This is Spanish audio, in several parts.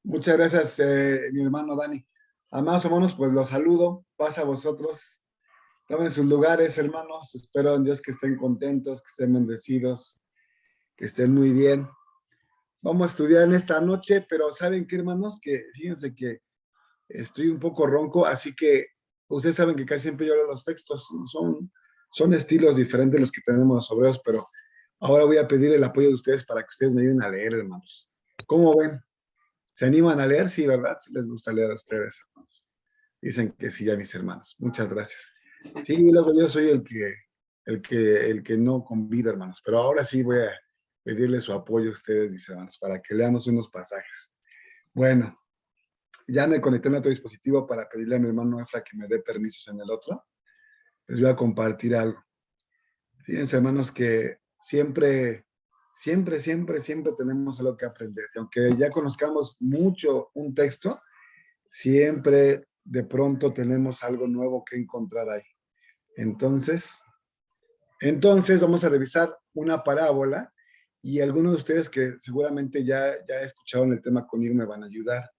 Muchas gracias, mi hermano Dani. A más o menos, pues los saludo. Pasa a vosotros. Tomen sus lugares, hermanos. Espero en Dios que estén contentos, que estén bendecidos, que estén muy bien. Vamos a estudiar en esta noche, pero ¿saben qué, hermanos? Que fíjense que estoy un poco ronco, así que ustedes saben que casi siempre yo leo los textos. Son estilos diferentes los que tenemos los obreros, pero ahora voy a pedir el apoyo de ustedes para que ustedes me ayuden a leer, hermanos. ¿Cómo ven? ¿Se animan a leer? Sí, ¿verdad? Sí les gusta leer a ustedes, hermanos. Dicen que sí, ya mis hermanos. Muchas gracias. Sí, luego yo soy el que no convida, hermanos, pero ahora sí voy a pedirle su apoyo a ustedes, mis hermanos, para que leamos unos pasajes. Bueno, ya me conecté en otro dispositivo para pedirle a mi hermano Efra que me dé permisos en el otro. Les voy a compartir algo. Fíjense, hermanos, que siempre tenemos algo que aprender. Y aunque ya conozcamos mucho un texto, siempre de pronto tenemos algo nuevo que encontrar ahí. Entonces vamos a revisar una parábola y algunos de ustedes que seguramente ya escucharon el tema conmigo me van a ayudar.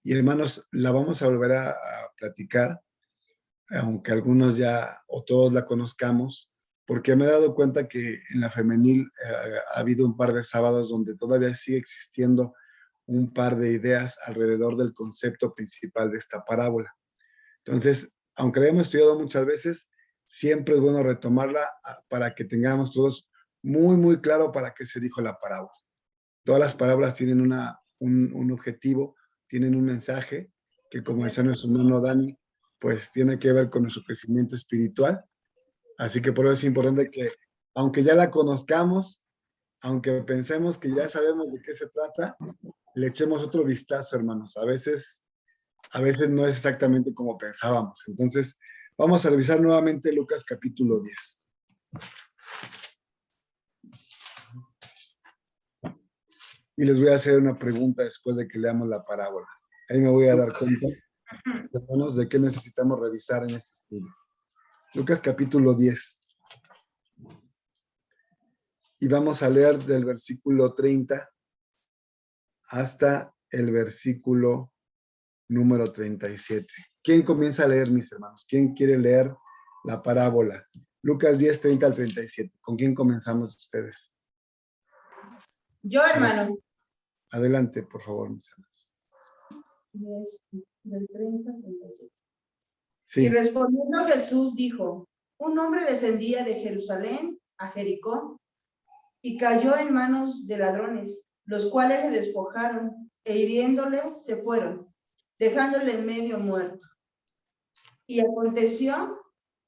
Y hermanos, la vamos a volver a platicar, aunque algunos ya o todos la conozcamos, porque me he dado cuenta que en la femenil ha habido un par de sábados donde todavía sigue existiendo un par de ideas alrededor del concepto principal de esta parábola. Entonces, aunque la hemos estudiado muchas veces, siempre es bueno retomarla para que tengamos todos muy claro para qué se dijo la parábola. Todas las parábolas tienen un objetivo, tienen un mensaje que, como decía nuestro hermano Dani, pues tiene que ver con nuestro crecimiento espiritual. Así que por eso es importante que, aunque ya la conozcamos, aunque pensemos que ya sabemos de qué se trata, le echemos otro vistazo, hermanos. A veces no es exactamente como pensábamos. Entonces, vamos a revisar nuevamente Lucas capítulo 10. Y les voy a hacer una pregunta después de que leamos la parábola. Ahí me voy a dar cuenta, hermanos, de qué necesitamos revisar en este estudio. Lucas capítulo 10. Y vamos a leer del versículo 30 hasta el versículo número 37. ¿Quién comienza a leer, mis hermanos? ¿Quién quiere leer la parábola? Lucas 10, 30 al 37. ¿Con quién comenzamos ustedes? Yo, hermano. Adelante, por favor, mis hermanos. 10, del 30 al 37. Sí. Y respondiendo Jesús dijo: un hombre descendía de Jerusalén a Jericó y cayó en manos de ladrones, los cuales le despojaron e hiriéndole se fueron, dejándole en medio muerto. Y aconteció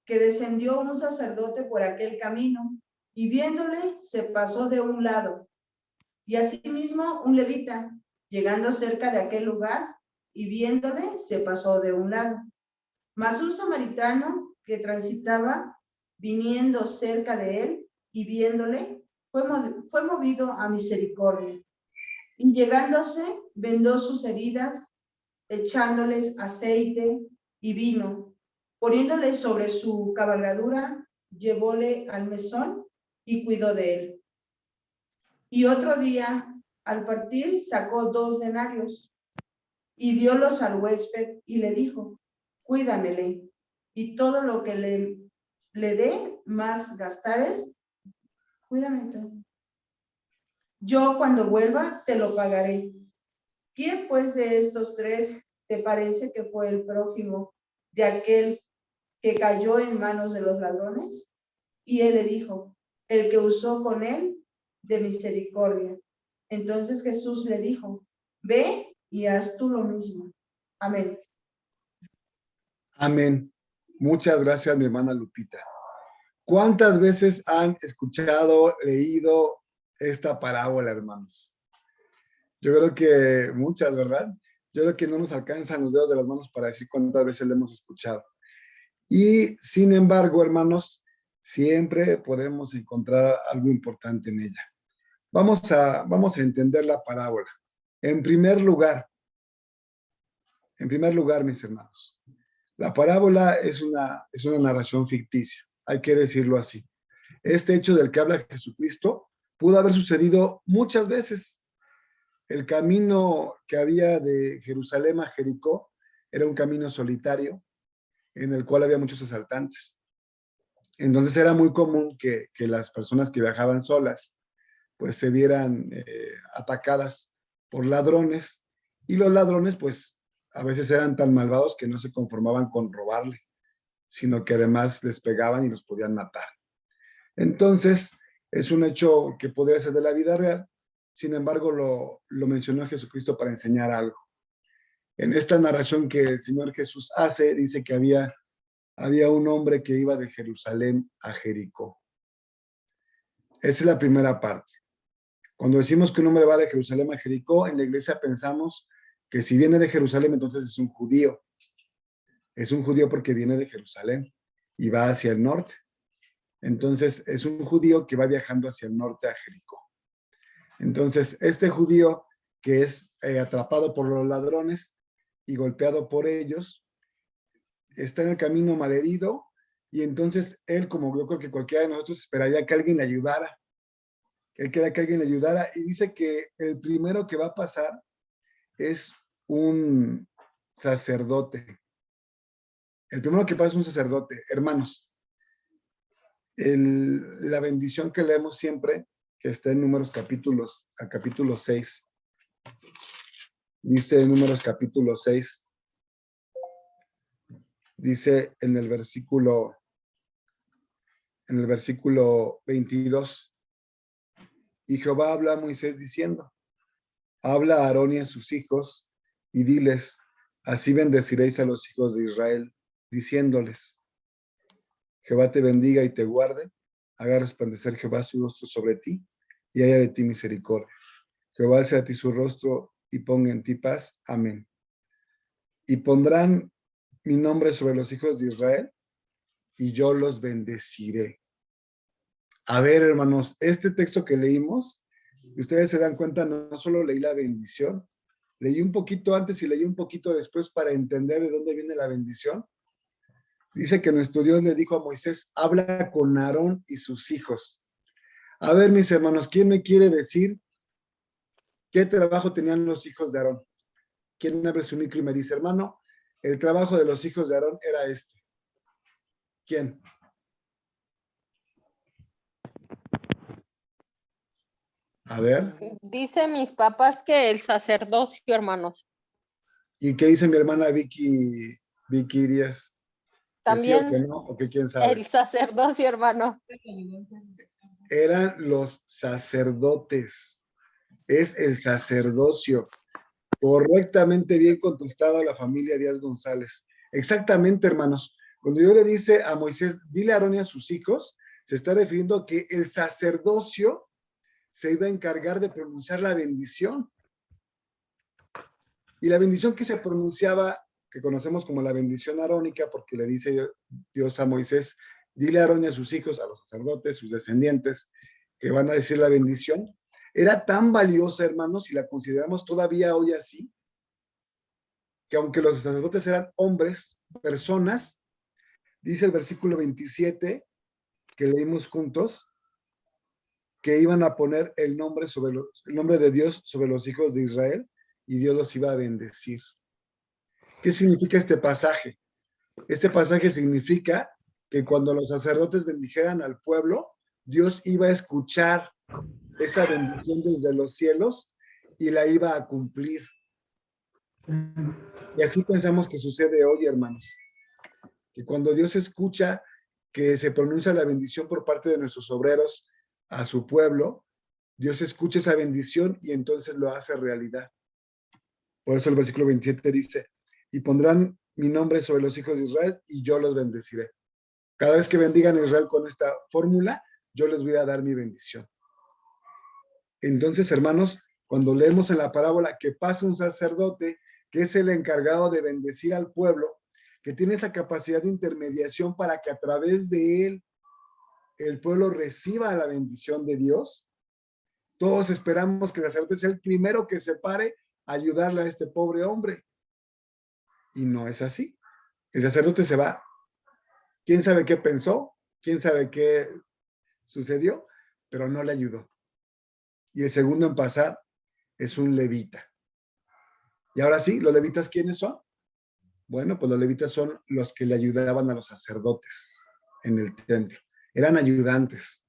que descendió un sacerdote por aquel camino y viéndole se pasó de un lado. Y asimismo un levita, llegando cerca de aquel lugar y viéndole se pasó de un lado. Mas un samaritano que transitaba, viniendo cerca de él y viéndole, fue movido a misericordia. Y llegándose, vendó sus heridas, echándoles aceite y vino, poniéndole sobre su cabalgadura, llevóle al mesón y cuidó de él. Y otro día, al partir, sacó 2 denarios y diólos al huésped y le dijo: cuídamele, y todo lo que le dé más gastares, cuídame. Yo cuando vuelva te lo pagaré. ¿Quién pues de estos 3 te parece que fue el prójimo de aquel que cayó en manos de los ladrones? Y él le dijo: el que usó con él de misericordia. Entonces Jesús le dijo: ve y haz tú lo mismo. Amén. Amén. Muchas gracias, mi hermana Lupita. ¿Cuántas veces han escuchado, leído esta parábola, hermanos? Yo creo que muchas, ¿verdad? Yo creo que no nos alcanzan los dedos de las manos para decir cuántas veces la hemos escuchado. Y sin embargo, hermanos, siempre podemos encontrar algo importante en ella. Vamos a entender la parábola. En primer lugar, mis hermanos, la parábola es una narración ficticia, hay que decirlo así. Este hecho del que habla Jesucristo pudo haber sucedido muchas veces. El camino que había de Jerusalén a Jericó era un camino solitario en el cual había muchos asaltantes. Entonces era muy común que las personas que viajaban solas pues se vieran atacadas por ladrones, y los ladrones pues a veces eran tan malvados que no se conformaban con robarle, sino que además les pegaban y los podían matar. Entonces es un hecho que podría ser de la vida real, sin embargo lo mencionó Jesucristo para enseñar algo. En esta narración que el Señor Jesús hace, dice que había un hombre que iba de Jerusalén a Jericó. Esa es la primera parte. Cuando decimos que un hombre va de Jerusalén a Jericó, en la iglesia pensamos que si viene de Jerusalén, entonces es un judío. Es un judío porque viene de Jerusalén y va hacia el norte. Entonces es un judío que va viajando hacia el norte a Jericó. Entonces este judío que es atrapado por los ladrones y golpeado por ellos, está en el camino malherido, y entonces él, como yo creo que cualquiera de nosotros, esperaría que alguien le ayudara. Él quería que alguien le ayudara, y dice que el primero que va a pasar es un sacerdote. El primero que pasa es un sacerdote. Hermanos, la bendición que leemos siempre, que está en Números capítulo 6, dice en Números capítulo 6, dice en el versículo 22, y Jehová habla a Moisés diciendo, habla a Aarón y a sus hijos y diles, así bendeciréis a los hijos de Israel, diciéndoles, Jehová te bendiga y te guarde, haga resplandecer Jehová su rostro sobre ti y haya de ti misericordia. Jehová alce a ti su rostro y ponga en ti paz. Amén. Y pondrán mi nombre sobre los hijos de Israel y yo los bendeciré. A ver, hermanos, este texto que leímos, ustedes se dan cuenta, no solo leí la bendición, leí un poquito antes y leí un poquito después para entender de dónde viene la bendición. Dice que nuestro Dios le dijo a Moisés, habla con Aarón y sus hijos. A ver, mis hermanos, ¿quién me quiere decir qué trabajo tenían los hijos de Aarón? ¿Quién abre su micro y me dice, hermano, el trabajo de los hijos de Aarón era este? ¿Quién? A ver. Dice mis papás que el sacerdocio, hermanos. ¿Y qué dice mi hermana Vicky Díaz? ¿Que sí o que También no? ¿O que quién sabe? el sacerdocio, hermano. Eran los sacerdotes. Es el sacerdocio. Correctamente bien contestado a la familia Díaz González. Exactamente, hermanos. Cuando Dios le dice a Moisés, dile a Aarón y a sus hijos, se está refiriendo a que el sacerdocio se iba a encargar de pronunciar la bendición. Y la bendición que se pronunciaba, que conocemos como la bendición arónica, porque le dice Dios a Moisés, dile a Aarón y a sus hijos, a los sacerdotes, sus descendientes, que van a decir la bendición, era tan valiosa, hermanos, y la consideramos todavía hoy así, que aunque los sacerdotes eran hombres, personas, dice el versículo 27 que leímos juntos, que iban a poner el nombre de Dios sobre los hijos de Israel y Dios los iba a bendecir. ¿Qué significa este pasaje? Este pasaje significa que cuando los sacerdotes bendijeran al pueblo, Dios iba a escuchar esa bendición desde los cielos y la iba a cumplir. Y así pensamos que sucede hoy, hermanos. Que cuando Dios escucha que se pronuncia la bendición por parte de nuestros obreros a su pueblo, Dios escucha esa bendición y entonces lo hace realidad. Por eso el versículo 27 dice, y pondrán mi nombre sobre los hijos de Israel y yo los bendeciré. Cada vez que bendigan a Israel con esta fórmula, yo les voy a dar mi bendición. Entonces, hermanos, cuando leemos en la parábola que pasa un sacerdote que es el encargado de bendecir al pueblo, que tiene esa capacidad de intermediación para que a través de él el pueblo reciba la bendición de Dios, todos esperamos que el sacerdote sea el primero que se pare a ayudarle a este pobre hombre. Y no es así. El sacerdote se va. ¿Quién sabe qué pensó? ¿Quién sabe qué sucedió? Pero no le ayudó. Y el segundo en pasar es un levita. Y ahora sí, ¿los levitas quiénes son? Bueno, pues los levitas son los que le ayudaban a los sacerdotes en el templo. Eran ayudantes,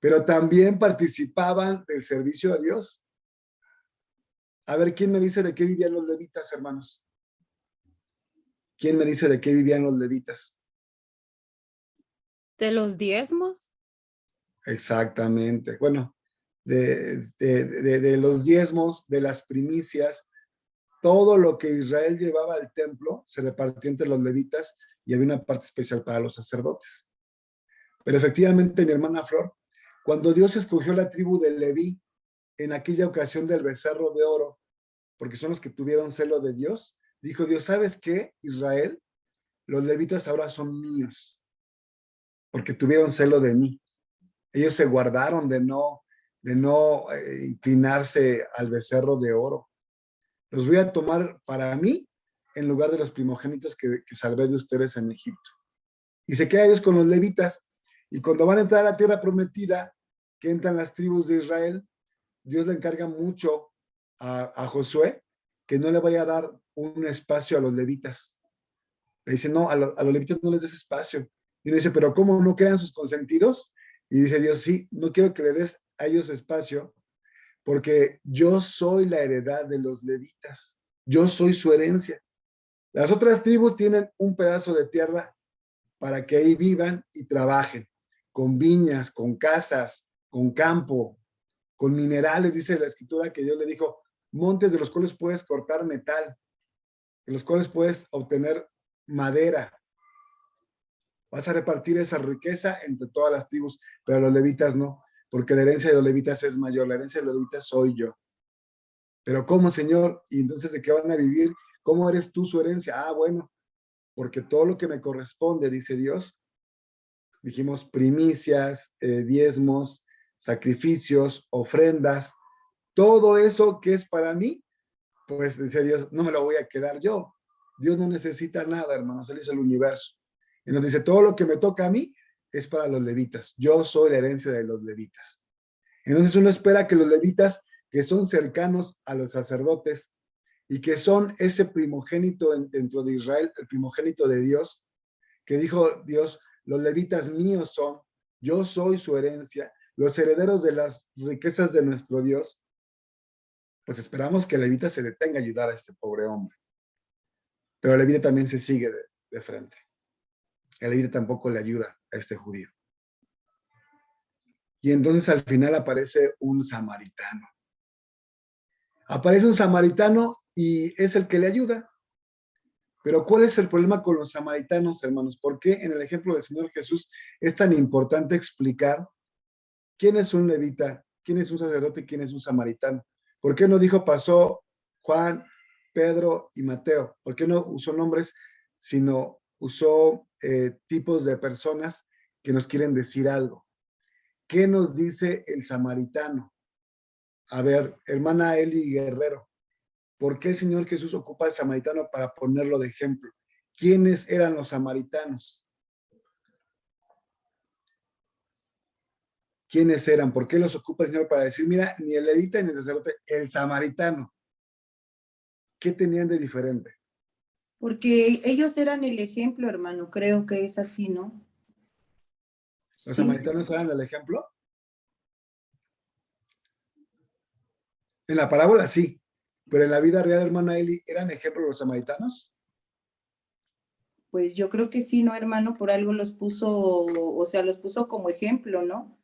pero también participaban del servicio a Dios. A ver, ¿quién me dice de qué vivían los levitas, hermanos? ¿Quién me dice de qué vivían los levitas? ¿De los diezmos? Exactamente. Bueno, de los diezmos, de las primicias, todo lo que Israel llevaba al templo se repartía entre los levitas y había una parte especial para los sacerdotes. Pero efectivamente, mi hermana Flor, cuando Dios escogió la tribu de Leví en aquella ocasión del becerro de oro, porque son los que tuvieron celo de Dios, dijo Dios, ¿sabes qué, Israel? Los levitas ahora son míos, porque tuvieron celo de mí. Ellos se guardaron de no inclinarse al becerro de oro. Los voy a tomar para mí en lugar de los primogénitos que salvé de ustedes en Egipto. Y se queda Dios con los levitas. Y cuando van a entrar a la tierra prometida, que entran las tribus de Israel, Dios le encarga mucho a Josué que no le vaya a dar un espacio a los levitas. Le dice, no, a los levitas no les des espacio. Y uno dice, pero ¿cómo no crean sus consentidos? Y dice Dios, sí, no quiero que le des a ellos espacio, porque yo soy la heredad de los levitas. Yo soy su herencia. Las otras tribus tienen un pedazo de tierra para que ahí vivan y trabajen, con viñas, con casas, con campo, con minerales, dice la escritura que Dios le dijo, montes de los cuales puedes cortar metal, de los cuales puedes obtener madera. Vas a repartir esa riqueza entre todas las tribus, pero los levitas no, porque la herencia de los levitas es mayor, la herencia de los levitas soy yo. Pero ¿cómo, Señor? ¿Y entonces de qué van a vivir? ¿Cómo eres tú su herencia? Ah, bueno, porque todo lo que me corresponde, dice Dios, dijimos primicias, diezmos, sacrificios, ofrendas, todo eso que es para mí, pues dice Dios, no me lo voy a quedar yo. Dios no necesita nada, hermanos, Él hizo el universo. Y nos dice, todo lo que me toca a mí es para los levitas. Yo soy la herencia de los levitas. Entonces uno espera que los levitas, que son cercanos a los sacerdotes y que son ese primogénito dentro de Israel, el primogénito de Dios, que dijo Dios, los levitas míos son, yo soy su herencia, los herederos de las riquezas de nuestro Dios, pues esperamos que el levita se detenga a ayudar a este pobre hombre. Pero el levita también se sigue de frente. El levita tampoco le ayuda a este judío. Y entonces al final aparece un samaritano. Aparece un samaritano y es el que le ayuda. Pero ¿cuál es el problema con los samaritanos, hermanos? ¿Por qué en el ejemplo del Señor Jesús es tan importante explicar quién es un levita, quién es un sacerdote y quién es un samaritano? ¿Por qué no dijo pasó Juan, Pedro y Mateo? ¿Por qué no usó nombres, sino usó tipos de personas que nos quieren decir algo? ¿Qué nos dice el samaritano? A ver, hermana Eli Guerrero, ¿por qué el Señor Jesús ocupa al samaritano para ponerlo de ejemplo? ¿Quiénes eran los samaritanos? ¿Quiénes eran? ¿Por qué los ocupa el Señor para decir, mira, ni el levita ni el sacerdote, el samaritano? ¿Qué tenían de diferente? Porque ellos eran el ejemplo, hermano, creo que es así, ¿no? ¿Los Sí, samaritanos eran el ejemplo? En la parábola sí, pero en la vida real, hermana Eli, ¿eran ejemplo los samaritanos? pues yo creo que sí, ¿no, hermano? Por algo los puso, o sea, los puso como ejemplo, ¿no?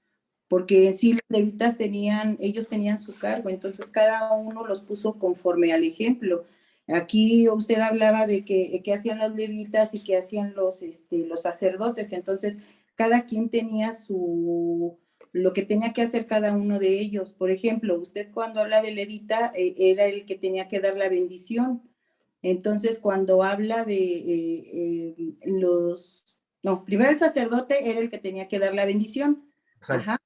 Porque en sí los levitas tenían, ellos tenían su cargo, entonces cada uno los puso conforme al ejemplo. Aquí usted hablaba de que hacían los levitas y que hacían los sacerdotes, entonces cada quien tenía lo que tenía que hacer cada uno de ellos. Por ejemplo, usted cuando habla de levita, era el que tenía que dar la bendición. Entonces, cuando habla de no, primero el sacerdote era el que tenía que dar la bendición. Exacto. Ajá,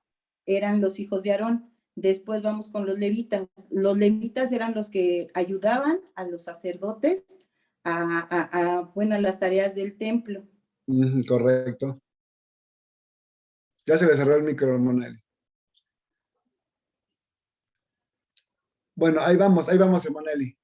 eran los hijos de Aarón. Después vamos con los levitas. Los levitas eran los que ayudaban a los sacerdotes bueno, las tareas del templo. Correcto. Ya se le cerró el micro, hermana Eli. Bueno, ahí vamos, hermana Eli.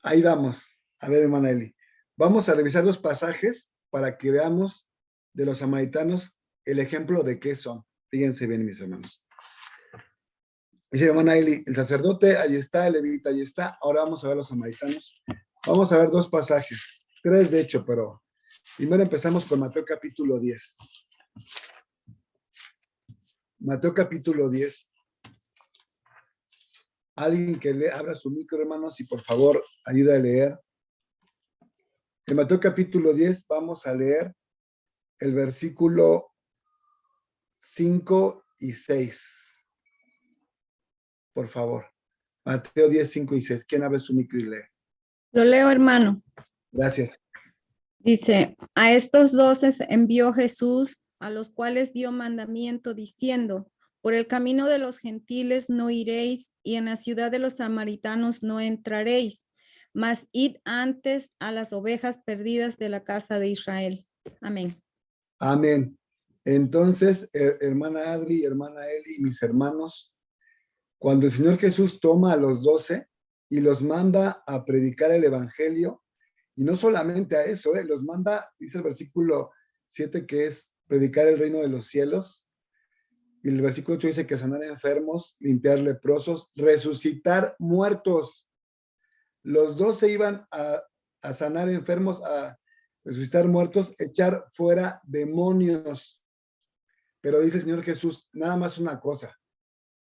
Ahí vamos. A ver, hermana Eli. Vamos a revisar los pasajes para que veamos de los samaritanos el ejemplo de qué son. Fíjense bien, mis hermanos. Dice hermana Eli, el sacerdote, ahí está, el levita, ahí está. Ahora vamos a ver los samaritanos. Vamos a ver dos pasajes, tres de hecho, pero primero empezamos con Mateo capítulo 10. Mateo capítulo 10. Alguien que abra su micro, hermanos, y por favor ayuda a leer. En Mateo capítulo 10 vamos a leer el versículo 5 y 6. Por favor. Mateo 10, 5 y 6. ¿Quién abre su micro y lee? Lo leo, hermano. Gracias. Dice, a estos 12 envió Jesús, a los cuales dio mandamiento diciendo, por el camino de los gentiles no iréis, y en la ciudad de los samaritanos no entraréis, mas id antes a las ovejas perdidas de la casa de Israel. Amén. Amén. Entonces, hermana Adri, hermana Eli, mis hermanos, cuando el Señor Jesús toma a los 12 y los manda a predicar el evangelio, y no solamente a eso, los manda, dice el versículo 7, que es predicar el reino de los cielos, y el versículo 8 dice que sanar enfermos, limpiar leprosos, resucitar muertos. Los 12 iban a sanar enfermos, a resucitar muertos, echar fuera demonios. Pero dice el Señor Jesús, nada más una cosa,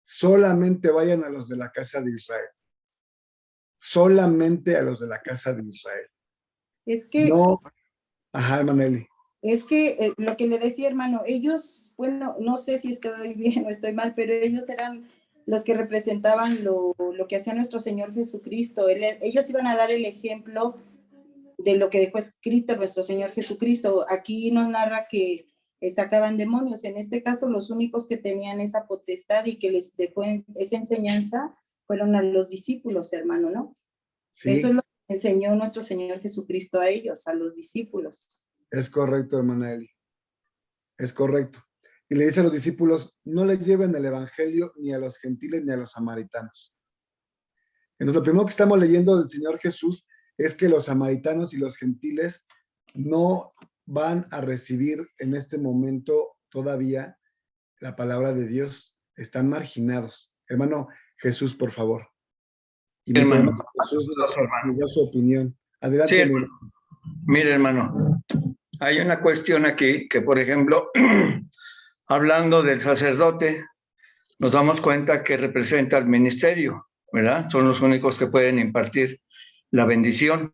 solamente vayan a los de la casa de Israel. Solamente a los de la casa de Israel. Es que, No, ajá, Maneli. es que lo que le decía, hermano, ellos, bueno, no sé si estoy bien o estoy mal, pero ellos eran los que representaban lo que hacía nuestro Señor Jesucristo. Ellos iban a dar el ejemplo de lo que dejó escrito nuestro Señor Jesucristo. Aquí nos narra que sacaban demonios. En este caso, los únicos que tenían esa potestad y que les dejó esa enseñanza fueron a los discípulos, hermano, ¿no? Sí, eso es lo que enseñó nuestro Señor Jesucristo a ellos, a los discípulos. es correcto, hermana Eli. Es correcto. Y le dice a los discípulos, no les lleven el evangelio ni a los gentiles ni a los samaritanos. Entonces, lo primero que estamos leyendo del Señor Jesús es que los samaritanos y los gentiles no van a recibir en este momento todavía la palabra de Dios. Están marginados. Hermano Jesús, por favor. Y Hermano, Jesús nos da su opinión. Adelante. sí, mire, hermano, hay una cuestión aquí que, por ejemplo, hablando del sacerdote, nos damos cuenta que representa al ministerio, ¿verdad? Son los únicos que pueden impartir la bendición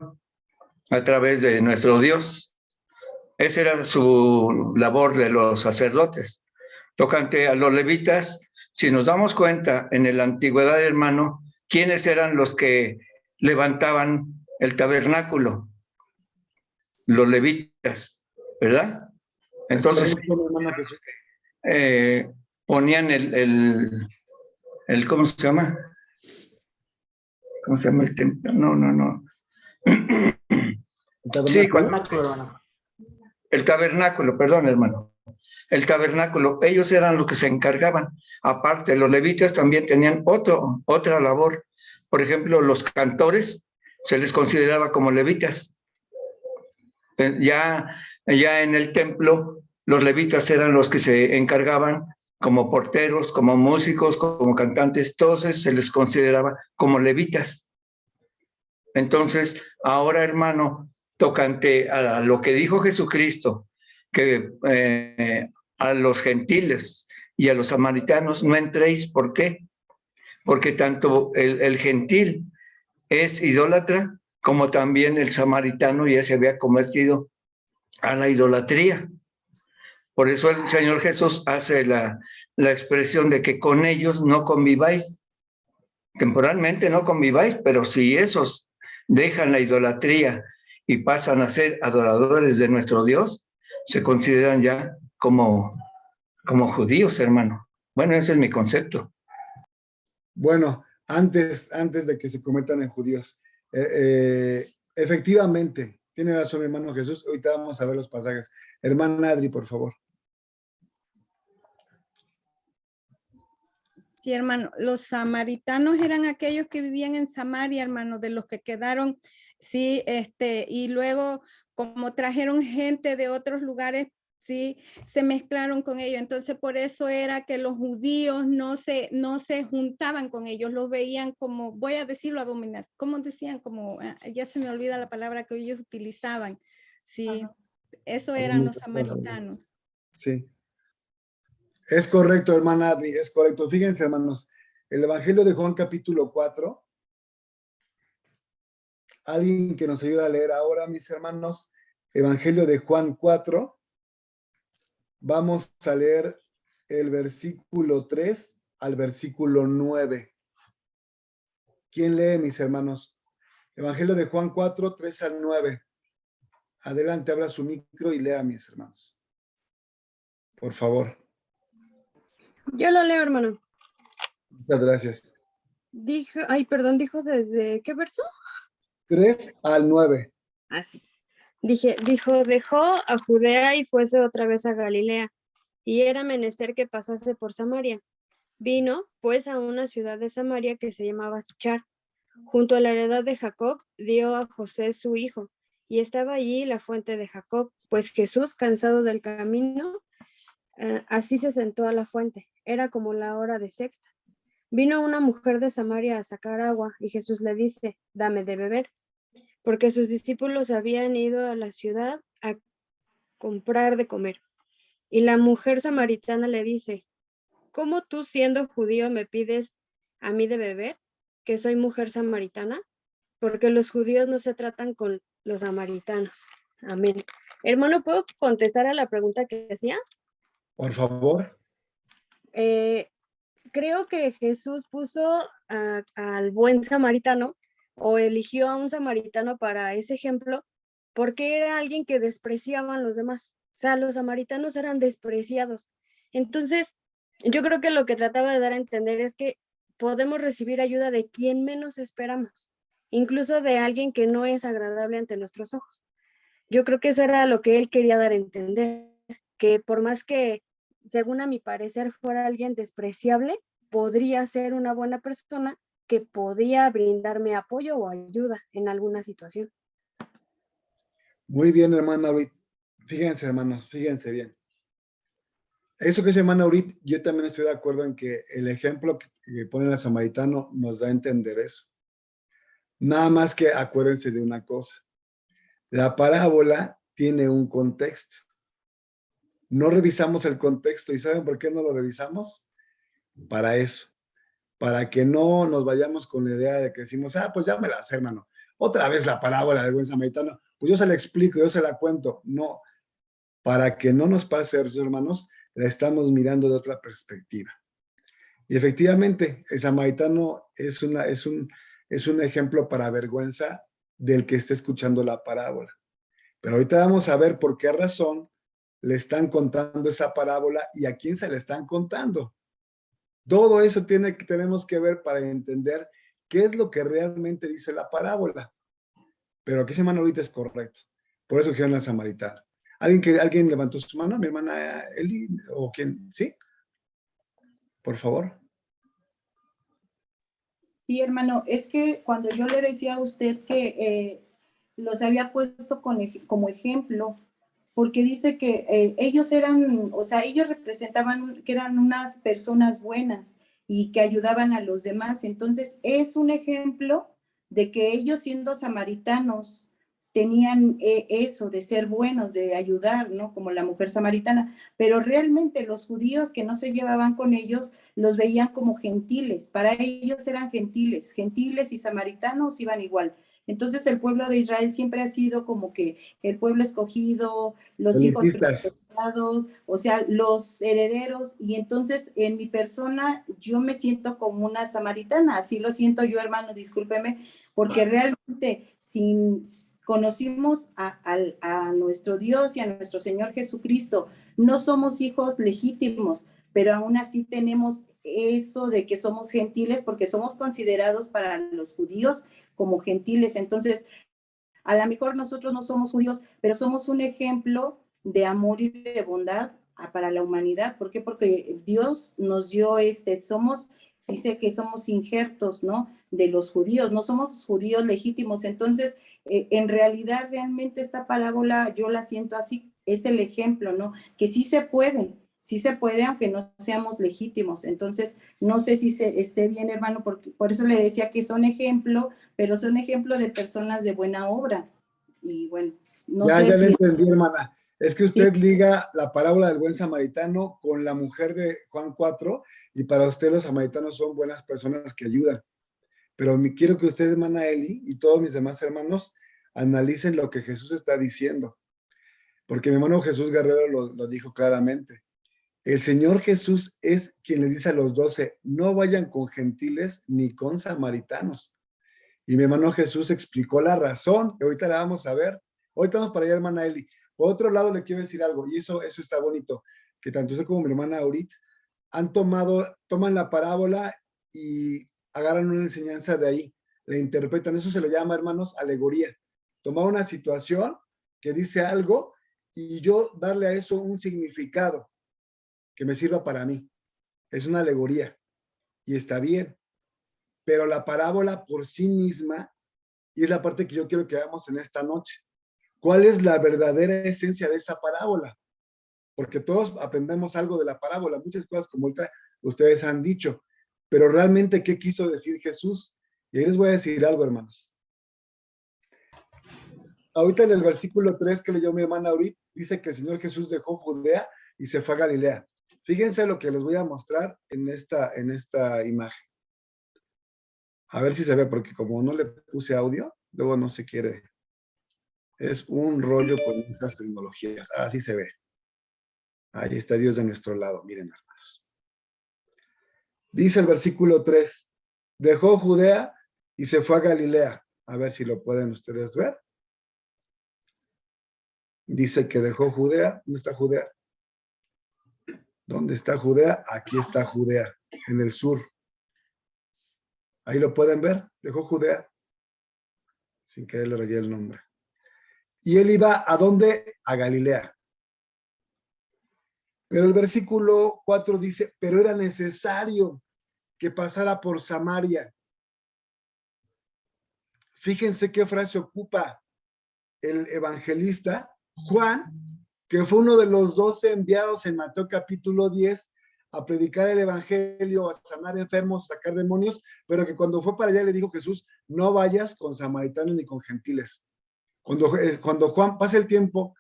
a través de nuestro Dios. Esa era su labor de los sacerdotes. Tocante a los levitas, si nos damos cuenta en la antigüedad, hermano, ¿quiénes eran los que levantaban el tabernáculo? Los levitas, ¿verdad? Entonces, ponían el ¿cómo se llama? ¿Cómo se llama el templo? No. Sí, el tabernáculo, perdón, hermano. El tabernáculo, ellos eran los que se encargaban. Aparte, los levitas también tenían otra labor. Por ejemplo, los cantores se les consideraba como levitas. Ya en el templo, los levitas eran los que se encargaban como porteros, como músicos, como cantantes, todos se les consideraba como levitas. Entonces, ahora, hermano, tocante a lo que dijo Jesucristo, que a los gentiles y a los samaritanos no entréis. ¿Por qué? Porque tanto el gentil es idólatra, como también el samaritano ya se había convertido a la idolatría. Por eso el Señor Jesús hace la expresión de que con ellos no conviváis. Temporalmente no conviváis, pero si esos dejan la idolatría y pasan a ser adoradores de nuestro Dios, se consideran ya como judíos, hermano. Bueno, ese es mi concepto. Bueno, antes de que se conviertan en judíos, efectivamente, tiene razón mi hermano Jesús. Ahorita vamos a ver los pasajes. Hermana Adri, por favor. Sí, hermano, los samaritanos eran aquellos que vivían en Samaria, hermano, de los que quedaron, sí, y luego como trajeron gente de otros lugares, sí, se mezclaron con ellos. Entonces, por eso era que los judíos no se juntaban con ellos, los veían como, voy a decirlo, abominación, ¿cómo decían? Como, ya se me olvida la palabra que ellos utilizaban. Sí, Ajá. eso eran los samaritanos. Sí, es correcto, hermana Adri, es correcto. Fíjense, hermanos, el Evangelio de Juan capítulo 4, alguien que nos ayuda a leer ahora, mis hermanos, Evangelio de Juan 4, vamos a leer el versículo 3 al versículo 9. ¿Quién lee, mis hermanos? Evangelio de Juan 4, 3 al 9. Adelante, abra su micro y lea, mis hermanos. Por favor. Yo lo leo, hermano. Muchas gracias. Dijo desde qué verso? 3 al 9. Así. Dijo, dejó a Judea y fuese otra vez a Galilea, y era menester que pasase por Samaria. Vino, pues, a una ciudad de Samaria que se llamaba Sichar. Junto a la heredad de Jacob, dio a José su hijo, y estaba allí la fuente de Jacob, pues Jesús, cansado del camino, así se sentó a la fuente. Era como la hora de sexta. Vino una mujer de Samaria a sacar agua, y Jesús le dice, dame de beber, porque sus discípulos habían ido a la ciudad a comprar de comer. Y la mujer samaritana le dice, ¿cómo tú siendo judío me pides a mí de beber, que soy mujer samaritana? Porque los judíos no se tratan con los samaritanos. Amén. Hermano, ¿puedo contestar a la pregunta que hacía? Por favor. Creo que Jesús puso al buen samaritano o eligió a un samaritano para ese ejemplo porque era alguien que despreciaban los demás. O sea, los samaritanos eran despreciados. Entonces, yo creo que lo que trataba de dar a entender es que podemos recibir ayuda de quien menos esperamos, incluso de alguien que no es agradable ante nuestros ojos. Yo creo que eso era lo que él quería dar a entender, que por más que, según a mi parecer, fuera alguien despreciable, podría ser una buena persona que podía brindarme apoyo o ayuda en alguna situación. Muy bien, hermana Ruth. Fíjense, hermanos, fíjense bien. Eso que dice hermana Ruth, yo también estoy de acuerdo en que el ejemplo que pone el samaritano nos da a entender eso. Nada más que acuérdense de una cosa. La parábola tiene un contexto. No revisamos el contexto. ¿Y saben por qué no lo revisamos? Para eso. Para que no nos vayamos con la idea de que decimos, pues ya me la sé, hermano. Otra vez la parábola del buen samaritano. Pues yo se la explico, yo se la cuento. No. Para que no nos pase, hermanos, la estamos mirando de otra perspectiva. Y efectivamente, el samaritano es un ejemplo para vergüenza del que esté escuchando la parábola. Pero ahorita vamos a ver por qué razón le están contando esa parábola y a quién se le están contando. Todo eso tenemos que ver para entender qué es lo que realmente dice la parábola. Pero aquí se llama ahorita es correcto. Por eso dijeron al samaritano. ¿Alguien levantó su mano? ¿Mi hermana Eli? ¿O quién? ¿Sí? Por favor. Sí, hermano, es que cuando yo le decía a usted que los había puesto como ejemplo, porque dice que ellos eran, o sea, ellos representaban que eran unas personas buenas y que ayudaban a los demás. Entonces, es un ejemplo de que ellos siendo samaritanos tenían eso de ser buenos, de ayudar, ¿no? Como la mujer samaritana, pero realmente los judíos que no se llevaban con ellos los veían como gentiles, para ellos eran gentiles y samaritanos iban igual. Entonces el pueblo de Israel siempre ha sido como que el pueblo escogido, los hijos privilegiados, o sea, los herederos, y entonces en mi persona yo me siento como una samaritana, así lo siento yo, hermano, discúlpeme, porque realmente si conocimos a nuestro Dios y a nuestro Señor Jesucristo, no somos hijos legítimos, pero aún así tenemos eso de que somos gentiles porque somos considerados para los judíos como gentiles. Entonces, a lo mejor nosotros no somos judíos, pero somos un ejemplo de amor y de bondad para la humanidad. ¿Por qué? Porque Dios nos dio somos dice que somos injertos, ¿no? De los judíos, no somos judíos legítimos. Entonces, en realidad, realmente esta parábola yo la siento así, es el ejemplo, ¿no? Que sí se puede, aunque no seamos legítimos. Entonces, no sé si esté bien, hermano, porque por eso le decía que son ejemplo, pero son ejemplo de personas de buena obra. Y bueno, no sé Ya si... lo entendí, hermana. Es que usted liga la parábola del buen samaritano con la mujer de Juan 4 y para usted los samaritanos son buenas personas que ayudan. Pero quiero que usted, hermana Eli, y todos mis demás hermanos analicen lo que Jesús está diciendo. Porque mi hermano Jesús Guerrero lo dijo claramente. El Señor Jesús es quien les dice a los 12, no vayan con gentiles ni con samaritanos. Y mi hermano Jesús explicó la razón, que ahorita la vamos a ver. Ahorita vamos para allá, hermana Eli. Por otro lado, le quiero decir algo, y eso está bonito, que tanto usted como mi hermana ahorita toman la parábola y agarran una enseñanza de ahí, la interpretan. Eso se le llama, hermanos, alegoría. Tomar una situación que dice algo y yo darle a eso un significado que me sirva para mí. Es una alegoría y está bien. Pero la parábola por sí misma, y es la parte que yo quiero que veamos en esta noche, ¿cuál es la verdadera esencia de esa parábola? Porque todos aprendemos algo de la parábola, muchas cosas como ahorita ustedes han dicho, pero realmente, ¿qué quiso decir Jesús? Y ahí les voy a decir algo, hermanos. Ahorita en el versículo 3 que leyó mi hermana ahorita, dice que el Señor Jesús dejó Judea y se fue a Galilea. Fíjense lo que les voy a mostrar en esta imagen. A ver si se ve, porque como no le puse audio, luego no se quiere. Es un rollo con esas tecnologías. Así se ve. Ahí está Dios de nuestro lado. Miren, hermanos. Dice el versículo 3. Dejó Judea y se fue a Galilea. A ver si lo pueden ustedes ver. Dice que dejó Judea. ¿Dónde está Judea? ¿Dónde está Judea? Aquí está Judea, en el sur. Ahí lo pueden ver. Dejó Judea. Sin querer le regué el nombre. Y él iba ¿a dónde? A Galilea. Pero el versículo 4 dice, pero era necesario que pasara por Samaria. Fíjense qué frase ocupa el evangelista Juan, que fue uno de los 12 enviados en Mateo capítulo 10 a predicar el evangelio, a sanar enfermos, a sacar demonios, pero que cuando fue para allá le dijo Jesús, no vayas con samaritanos ni con gentiles. Cuando Juan pasa el tiempo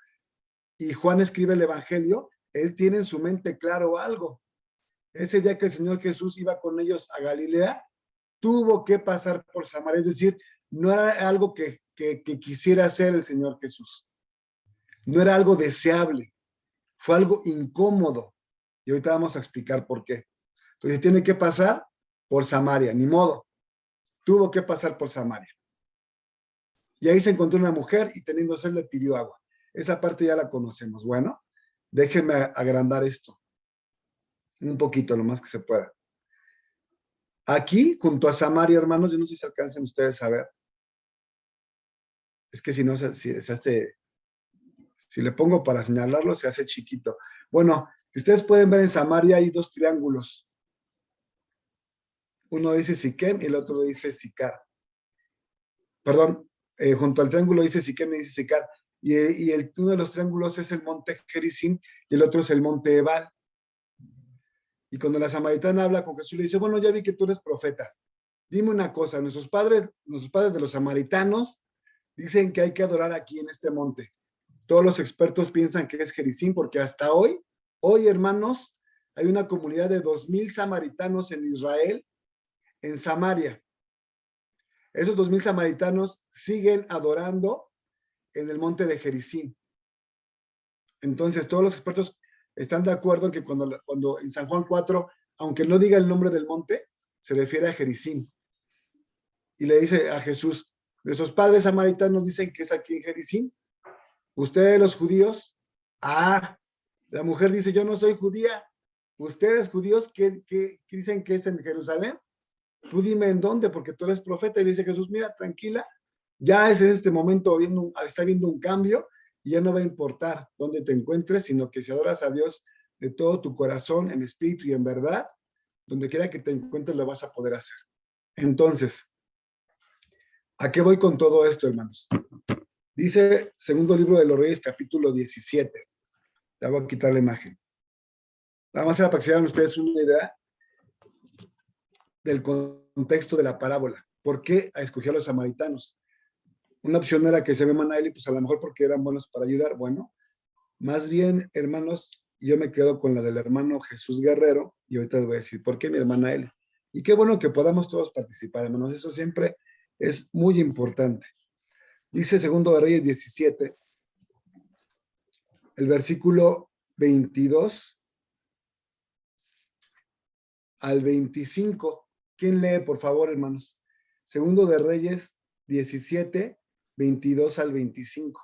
y Juan escribe el evangelio, él tiene en su mente claro algo. Ese día que el Señor Jesús iba con ellos a Galilea, tuvo que pasar por Samaria, es decir, no era algo que quisiera hacer el Señor Jesús. No era algo deseable, fue algo incómodo. Y ahorita vamos a explicar por qué. Entonces tiene que pasar por Samaria, ni modo. Tuvo que pasar por Samaria. Y ahí se encontró una mujer y teniendo sed le pidió agua. Esa parte ya la conocemos. Bueno, déjenme agrandar esto. Un poquito, lo más que se pueda. Aquí, junto a Samaria, hermanos, yo no sé si alcancen ustedes a ver. Es que si no, se hace, si le pongo para señalarlo, se hace chiquito. Bueno, si ustedes pueden ver en Samaria hay dos triángulos. Uno dice Siquem y el otro dice Sicar. Perdón, junto al triángulo dice Siquem y dice Sicar. Y uno de los triángulos es el monte Gerizim y el otro es el monte Ebal. Y cuando la samaritana habla con Jesús, le dice, bueno, ya vi que tú eres profeta. Dime una cosa, nuestros padres de los samaritanos dicen que hay que adorar aquí en este monte. Todos los expertos piensan que es Gerizim porque hasta hoy, hermanos, hay una comunidad de 2,000 samaritanos en Israel, en Samaria. Esos 2,000 samaritanos siguen adorando en el monte de Gerizim. Entonces, todos los expertos están de acuerdo en que cuando en San Juan 4, aunque no diga el nombre del monte, se refiere a Gerizim. Y le dice a Jesús, nuestros padres samaritanos dicen que es aquí en Gerizim. Ustedes los judíos, la mujer dice, yo no soy judía. Ustedes judíos, ¿qué dicen que es en Jerusalén? Tú dime en dónde, porque tú eres profeta. Y le dice Jesús, mira, tranquila, ya es en este momento está viendo un cambio y ya no va a importar dónde te encuentres, sino que si adoras a Dios de todo tu corazón, en espíritu y en verdad, donde quiera que te encuentres lo vas a poder hacer. Entonces, ¿a qué voy con todo esto, hermanos? Dice segundo libro de los Reyes, capítulo 17. Le voy a quitar la imagen. Nada más era para que se hagan ustedes una idea del contexto de la parábola. ¿Por qué escogió a los samaritanos? Una opción era que se ve Manaeli, pues a lo mejor porque eran buenos para ayudar. Bueno, más bien, hermanos, yo me quedo con la del hermano Jesús Guerrero y ahorita les voy a decir por qué mi hermana Eli. Y qué bueno que podamos todos participar, hermanos. Eso siempre es muy importante. Dice segundo de Reyes 17, el versículo 22 al 25. ¿Quién lee, por favor, hermanos? Segundo de Reyes 17, 22 al 25.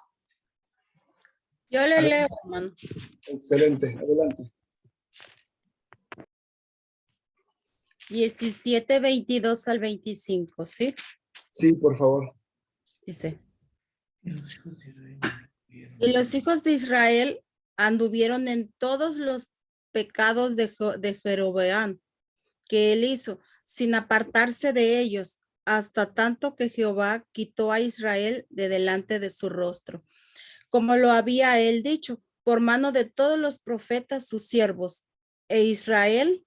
Yo le leo, hermano. Excelente, adelante. 17, 22 al 25, ¿sí? Sí, por favor. Dice. Y los hijos de Israel anduvieron en todos los pecados de Jeroboam que él hizo, sin apartarse de ellos, hasta tanto que Jehová quitó a Israel de delante de su rostro, como lo había él dicho, por mano de todos los profetas sus siervos. E Israel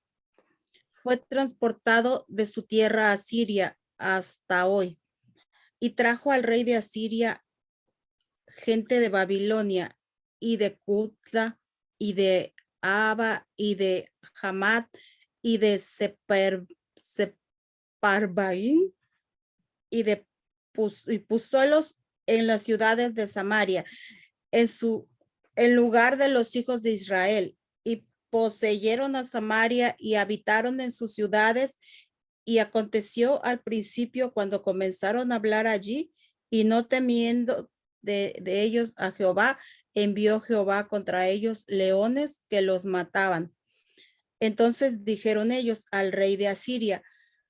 fue transportado de su tierra a Siria hasta hoy, y trajo al rey de Asiria gente de Babilonia y de Cutla y de Aba y de Hamat y de Separbaim y pusólos en las ciudades de Samaria en lugar de los hijos de Israel, y poseyeron a Samaria y habitaron en sus ciudades. Y aconteció al principio, cuando comenzaron a hablar allí y no temiendo de ellos a Jehová, envió Jehová contra ellos leones que los mataban. Entonces dijeron ellos al rey de Asiria: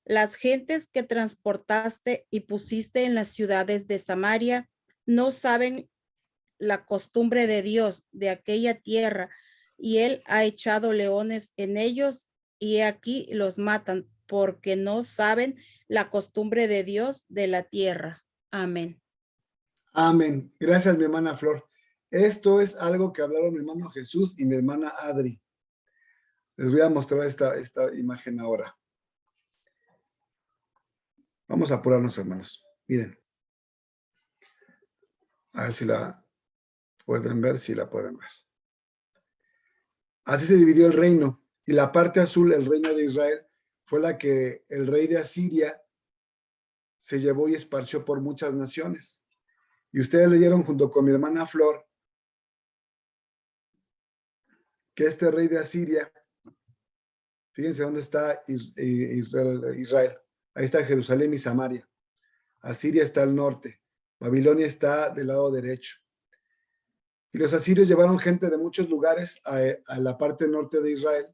las gentes que transportaste y pusiste en las ciudades de Samaria no saben la costumbre de Dios de aquella tierra, y él ha echado leones en ellos, y aquí los matan, porque no saben la costumbre de Dios de la tierra. Amén. Amén. Gracias, mi hermana Flor. Esto es algo que hablaron mi hermano Jesús y mi hermana Adri. Les voy a mostrar esta imagen ahora. Vamos a apurarnos, hermanos. Miren. A ver si la pueden ver, si la pueden ver. Así se dividió el reino. Y la parte azul, el reino de Israel, fue la que el rey de Asiria se llevó y esparció por muchas naciones. Y ustedes leyeron junto con mi hermana Flor que este rey de Asiria, fíjense dónde está Israel. Ahí está Jerusalén y Samaria. Asiria está al norte. Babilonia está del lado derecho. Y los asirios llevaron gente de muchos lugares a la parte norte de Israel.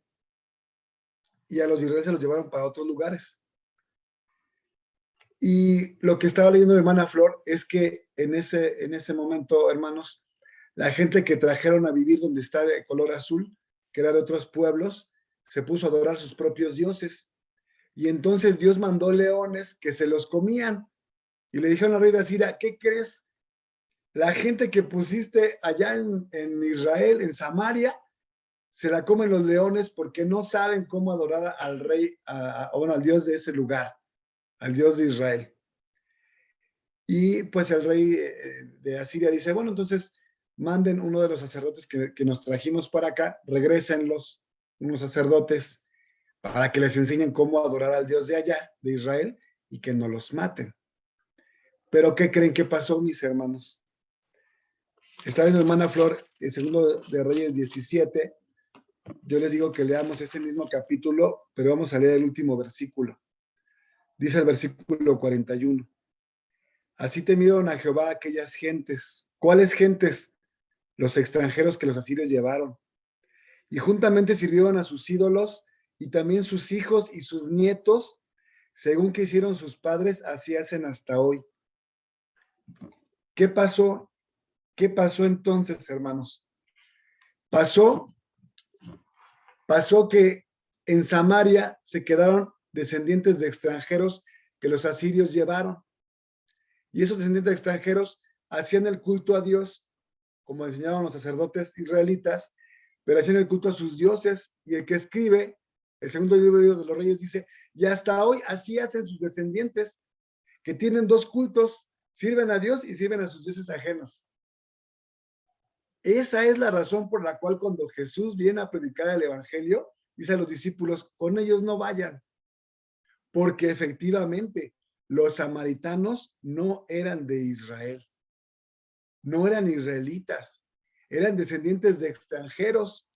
Y a los israelíes se los llevaron para otros lugares. Y lo que estaba leyendo mi hermana Flor es que en ese momento, hermanos, la gente que trajeron a vivir donde está de color azul, que era de otros pueblos, se puso a adorar sus propios dioses. Y entonces Dios mandó leones que se los comían. Y le dijeron al rey de Asiria: ¿qué crees? La gente que pusiste allá en Israel, en Samaria, se la comen los leones porque no saben cómo adorar al rey, al Dios de ese lugar, al Dios de Israel. Y pues el rey de Asiria dice: bueno, entonces manden uno de los sacerdotes que nos trajimos para acá, regrésenlos, unos sacerdotes, para que les enseñen cómo adorar al Dios de allá, de Israel, y que no los maten. Pero ¿qué creen que pasó, mis hermanos? Está en mi hermana Flor, el segundo de Reyes 17. Yo les digo que leamos ese mismo capítulo, pero vamos a leer el último versículo. Dice el versículo 41. Así temieron a Jehová aquellas gentes. ¿Cuáles gentes? Los extranjeros que los asirios llevaron. Y juntamente sirvieron a sus ídolos, y también sus hijos y sus nietos, según que hicieron sus padres, así hacen hasta hoy. ¿Qué pasó? ¿Qué pasó entonces, hermanos? Pasó que en Samaria se quedaron descendientes de extranjeros que los asirios llevaron. Y esos descendientes de extranjeros hacían el culto a Dios, como enseñaban los sacerdotes israelitas, pero hacían el culto a sus dioses. Y el que escribe el segundo libro de los Reyes dice, y hasta hoy así hacen sus descendientes, que tienen dos cultos, sirven a Dios y sirven a sus dioses ajenos. Esa es la razón por la cual cuando Jesús viene a predicar el evangelio, dice a los discípulos, con ellos no vayan, porque efectivamente los samaritanos no eran de Israel, no eran israelitas, eran descendientes de extranjeros.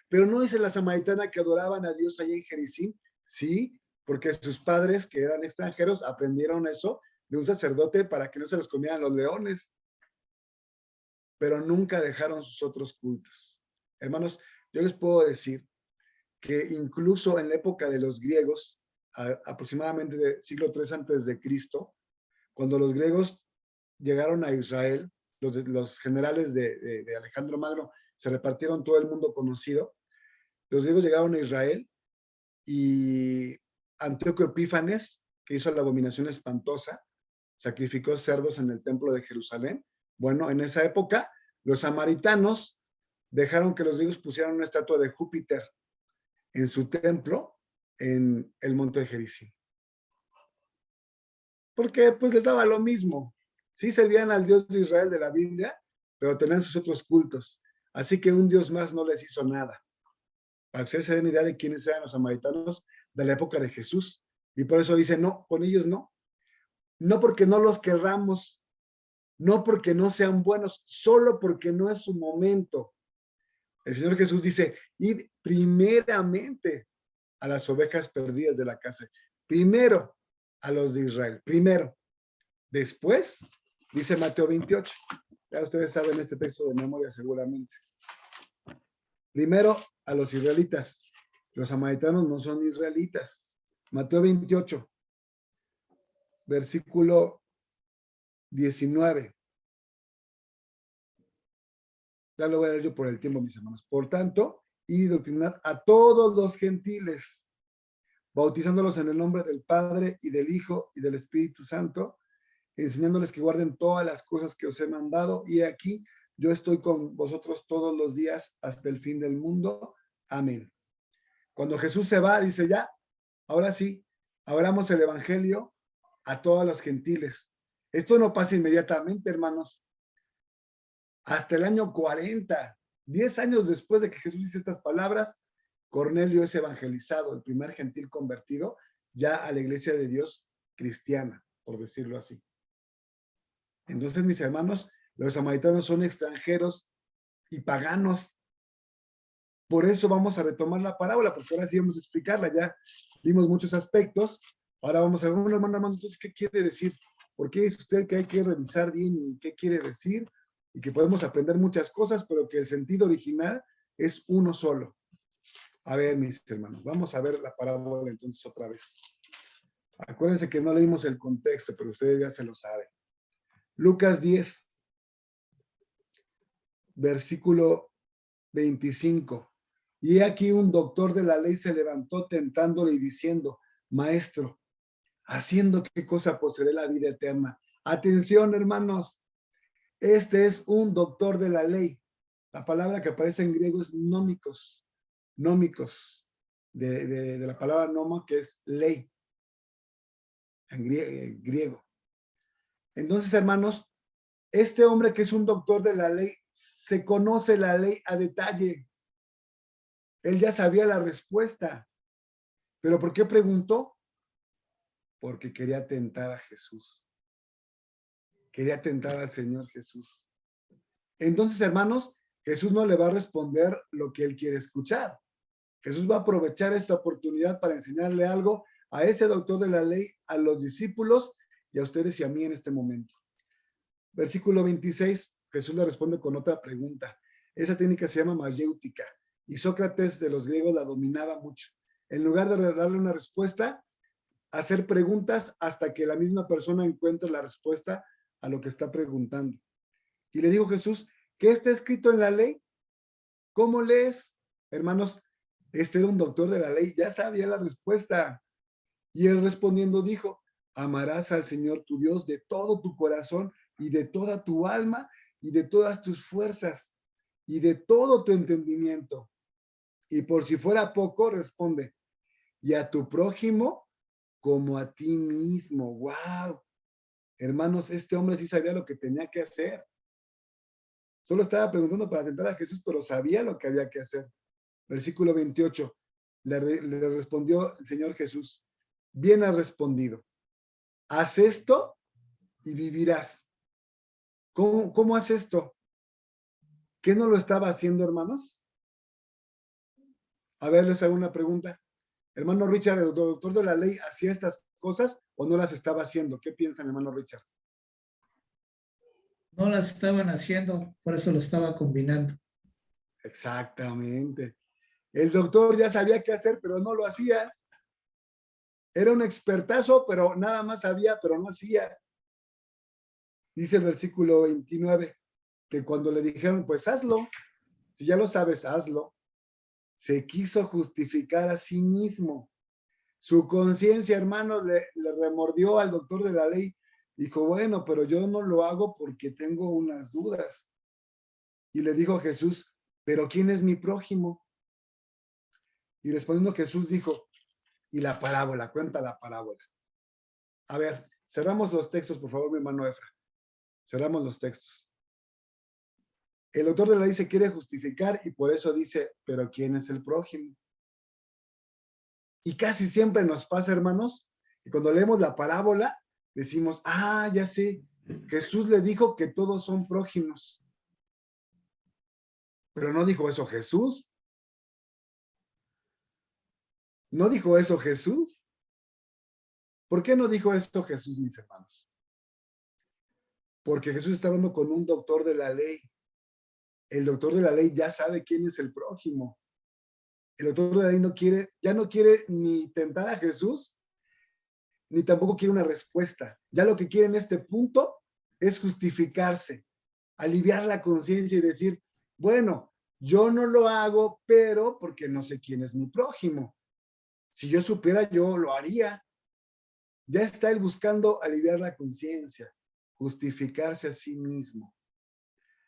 Pero no dice la samaritana que adoraban a Dios allá en Jericín, sí, porque sus padres, que eran extranjeros, aprendieron eso de un sacerdote para que no se los comieran los leones, pero nunca dejaron sus otros cultos. Hermanos, yo les puedo decir que incluso en la época de los griegos, aproximadamente del siglo III antes de Cristo, cuando los griegos llegaron a Israel, los generales de Alejandro Magno se repartieron todo el mundo conocido. Los griegos llegaron a Israel y Antíoco Epífanes, que hizo la abominación espantosa, sacrificó cerdos en el templo de Jerusalén. Bueno, en esa época, los samaritanos dejaron que los griegos pusieran una estatua de Júpiter en su templo en el monte de Jericín. Porque pues les daba lo mismo. Sí servían al Dios de Israel de la Biblia, pero tenían sus otros cultos. Así que un Dios más no les hizo nada. Para que ustedes se den idea de quiénes eran los samaritanos de la época de Jesús. Y por eso dice, no, con ellos no. No porque no los querramos, no porque no sean buenos, solo porque no es su momento. El Señor Jesús dice, id primeramente a las ovejas perdidas de la casa. Primero a los de Israel, primero. Después, dice Mateo 28. Ya ustedes saben este texto de memoria seguramente. Primero a los israelitas. Los samaritanos no son israelitas. Mateo 28, versículo 19. Ya lo voy a leer yo por el tiempo, mis hermanos. Por tanto, y doctrinar a todos los gentiles, bautizándolos en el nombre del Padre y del Hijo y del Espíritu Santo, enseñándoles que guarden todas las cosas que os he mandado. Y aquí yo estoy con vosotros todos los días hasta el fin del mundo. Amén. Cuando Jesús se va, dice ya, ahora sí, abramos el evangelio a todos los gentiles. Esto no pasa inmediatamente, hermanos. Hasta el año 40, 10 años después de que Jesús dice estas palabras, Cornelio es evangelizado, el primer gentil convertido ya a la iglesia de Dios cristiana, por decirlo así. Entonces, mis hermanos, los samaritanos son extranjeros y paganos. Por eso vamos a retomar la parábola, porque ahora sí vamos a explicarla. Ya vimos muchos aspectos. Ahora vamos a ver, bueno, hermano, entonces, ¿qué quiere decir? ¿Por qué dice usted que hay que revisar bien y qué quiere decir? Y que podemos aprender muchas cosas, pero que el sentido original es uno solo. A ver, mis hermanos, vamos a ver la parábola entonces otra vez. Acuérdense que no leímos el contexto, pero ustedes ya se lo saben. Lucas 10, versículo 25. Y aquí un doctor de la ley se levantó tentándole y diciendo, maestro, ¿haciendo qué cosa poseeré la vida eterna? Atención, hermanos, este es un doctor de la ley. La palabra que aparece en griego es nómicos, de la palabra noma, que es ley, en griego. Entonces, hermanos, este hombre que es un doctor de la ley, se conoce la ley a detalle. Él ya sabía la respuesta. ¿Pero por qué preguntó? Porque quería tentar a Jesús. Quería tentar al Señor Jesús. Entonces, hermanos, Jesús no le va a responder lo que él quiere escuchar. Jesús va a aprovechar esta oportunidad para enseñarle algo a ese doctor de la ley, a los discípulos y a ustedes y a mí en este momento. Versículo 26, Jesús le responde con otra pregunta. Esa técnica se llama mayéutica y Sócrates de los griegos la dominaba mucho. En lugar de darle una respuesta, hacer preguntas hasta que la misma persona encuentre la respuesta a lo que está preguntando. Y le dijo Jesús, ¿qué está escrito en la ley? ¿Cómo lees? Hermanos, Este era un doctor de la ley, ya sabía la respuesta. Y él respondiendo dijo, amarás al Señor tu Dios de todo tu corazón y de toda tu alma y de todas tus fuerzas y de todo tu entendimiento. Y por si fuera poco, responde, y a tu prójimo como a ti mismo. ¡Wow! Hermanos, este hombre sí sabía lo que tenía que hacer. Solo estaba preguntando para tentar a Jesús, pero sabía lo que había que hacer. Versículo 28. Le respondió el Señor Jesús, bien has respondido. Haz esto y vivirás. ¿Cómo hace esto? ¿Qué no lo estaba haciendo, hermanos? A ver, les hago una pregunta. Hermano Richard, ¿el doctor de la ley hacía estas cosas o no las estaba haciendo? ¿Qué piensan, hermano Richard? No las estaban haciendo, por eso lo estaba combinando. Exactamente. El doctor ya sabía qué hacer, pero no lo hacía. Era un expertazo, pero nada más sabía, pero no hacía. Dice el versículo 29, que cuando le dijeron, pues hazlo, si ya lo sabes, hazlo, se quiso justificar a sí mismo. Su conciencia, hermanos, le remordió al doctor de la ley. Dijo, bueno, pero yo no lo hago porque tengo unas dudas. Y le dijo a Jesús, ¿pero quién es mi prójimo? Y respondiendo Jesús dijo, y la parábola, cuenta la parábola. A ver, cerramos los textos, por favor, mi hermano Efra. Cerramos los textos. El autor de la ley se quiere justificar y por eso dice, pero ¿quién es el prójimo? Y casi siempre nos pasa, hermanos, que cuando leemos la parábola, decimos, ah, ya sé, Jesús le dijo que todos son prójimos. Pero no dijo eso Jesús. ¿No dijo eso Jesús? ¿Por qué no dijo esto Jesús, mis hermanos? Porque Jesús está hablando con un doctor de la ley. El doctor de la ley ya sabe quién es el prójimo. El doctor de la ley ya no quiere ni tentar a Jesús, ni tampoco quiere una respuesta. Ya lo que quiere en este punto es justificarse, aliviar la conciencia y decir, bueno, yo no lo hago, pero porque no sé quién es mi prójimo. Si yo supiera, yo lo haría. Ya está él buscando aliviar la conciencia, justificarse a sí mismo.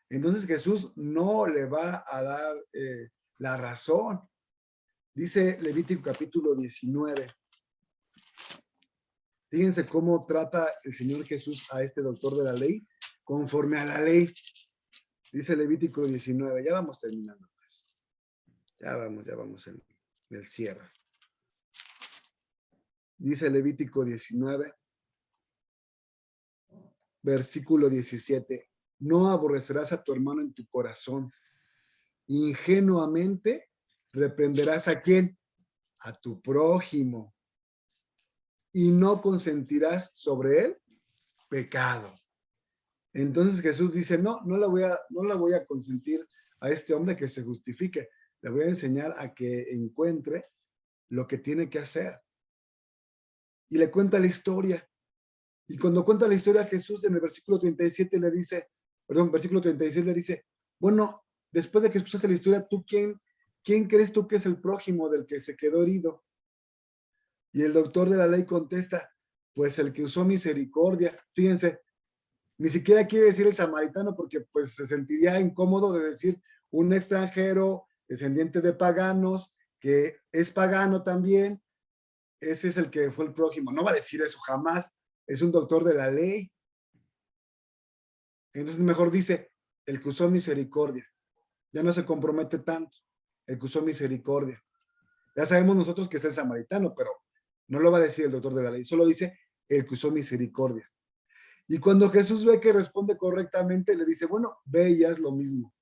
Entonces Jesús no le va a dar la razón. Dice Levítico capítulo 19. Fíjense cómo trata el Señor Jesús a este doctor de la ley, conforme a la ley. Dice Levítico 19. Ya vamos terminando, pues. Ya vamos en el cierre. Dice Levítico 19, versículo 17. No aborrecerás a tu hermano en tu corazón. Ingenuamente reprenderás ¿a quién? A tu prójimo. Y no consentirás sobre él pecado. Entonces Jesús dice, no la voy a consentir a este hombre que se justifique. Le voy a enseñar a que encuentre lo que tiene que hacer. Y le cuenta la historia. Y cuando cuenta la historia, Jesús en el versículo 37 le dice, versículo 36 le dice, bueno, después de que escuchaste la historia, ¿tú quién crees tú que es el prójimo del que se quedó herido? Y el doctor de la ley contesta, pues el que usó misericordia. Fíjense, ni siquiera quiere decir el samaritano porque pues se sentiría incómodo de decir un extranjero, descendiente de paganos, que es pagano también, ese es el que fue el prójimo. No va a decir eso jamás, es un doctor de la ley. Entonces mejor dice, el que usó misericordia. Ya no se compromete tanto, el que usó misericordia. Ya sabemos nosotros que es el samaritano, pero no lo va a decir el doctor de la ley, solo dice el que usó misericordia. Y cuando Jesús ve que responde correctamente, le dice, bueno, ve y haz lo mismo.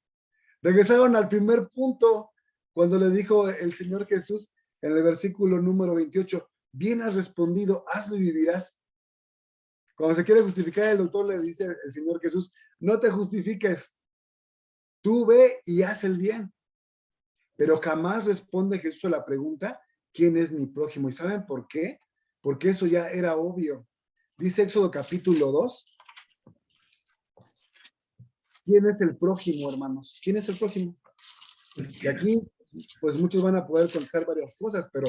Regresaron al primer punto, cuando le dijo el Señor Jesús en el versículo número 28, bien has respondido, hazlo y vivirás. Cuando se quiere justificar, el doctor le dice el Señor Jesús, no te justifiques, tú ve y haz el bien. Pero jamás responde Jesús a la pregunta, ¿quién es mi prójimo? ¿Y saben por qué? Porque eso ya era obvio. Dice Éxodo capítulo 2. ¿Quién es el prójimo, hermanos? ¿Quién es el prójimo? Y aquí pues muchos van a poder contestar varias cosas, pero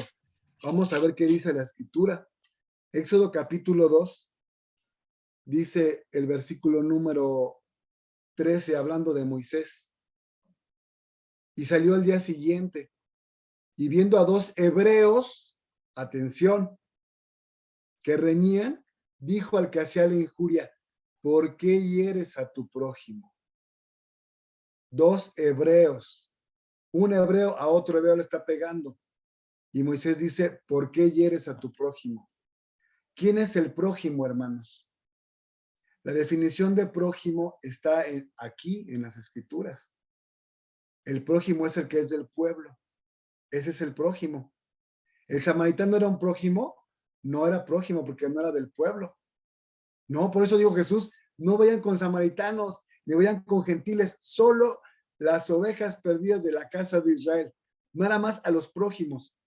vamos a ver qué dice la Escritura. Éxodo capítulo 2, dice el versículo número 13, hablando de Moisés. Y salió al día siguiente, y viendo a dos hebreos, atención, que reñían, dijo al que hacía la injuria, ¿por qué hieres a tu prójimo? Dos hebreos, un hebreo a otro hebreo le está pegando. Y Moisés dice, ¿por qué hieres a tu prójimo? ¿Quién es el prójimo, hermanos? La definición de prójimo está aquí en las Escrituras. El prójimo es el que es del pueblo. Ese es el prójimo. ¿El samaritano era un prójimo? No era prójimo porque no era del pueblo. No, por eso dijo Jesús, no vayan con samaritanos, ni vayan con gentiles, solo las ovejas perdidas de la casa de Israel. Nada más a los prójimos.